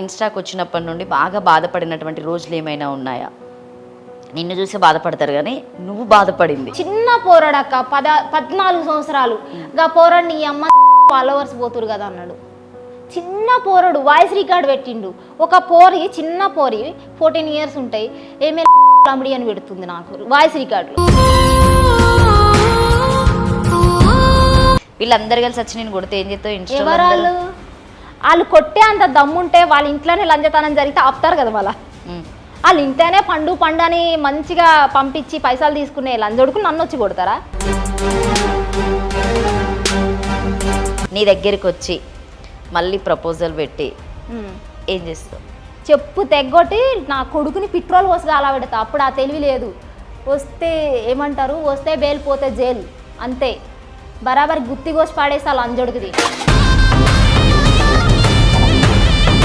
ఇన్స్టాకి వచ్చినప్పటి నుండి బాగా బాధపడినటువంటి రోజులు ఏమైనా ఉన్నాయా? నిన్ను చూసి బాధపడతారు కానీ నువ్వు బాధపడింది. చిన్న పోరాడక్క 14 సంవత్సరాలు గా పోరాడు నీ అమ్మ ఫాలోవర్స్ పోతురు కదా అన్నాడు. చిన్న పోరడు వాయిస్ రికార్డ్ పెట్టిండు. ఒక పోరి చిన్న పోరి 14 ఇయర్స్ ఉంటాయి ఏమైనా కామెడీ అని పెడుతుంది నాకు వాయిస్ రికార్డులు. వీళ్ళందరు కలిసి వచ్చి నేను కొడితే ఏం చేస్తావు? ఎవరాళ్ళు? వాళ్ళు కొట్టే అంత దమ్ముంటే వాళ్ళ ఇంట్లోనే లంచతనం జరిగితే ఆపుతారు కదా. మళ్ళా వాళ్ళు ఇంట్లోనే పండు అని మంచిగా పంపించి పైసలు తీసుకునే లంచొడుకు నన్ను వచ్చి కొడతారా? నీ దగ్గరికి వచ్చి మళ్ళీ ప్రపోజల్ పెట్టి ఏం చేస్తావు? చెప్పు తెగ్గొట్టి నా కొడుకుని పెట్రోల్ పోసి అలా పెడతా. అప్పుడు ఆ తెలివి లేదు. వస్తే ఏమంటారు, వస్తే బెయిల్ పోతే జైలు అంతే. బరాబర్ గుత్తి కోసి పాడేస్తా లంజొడుకుది.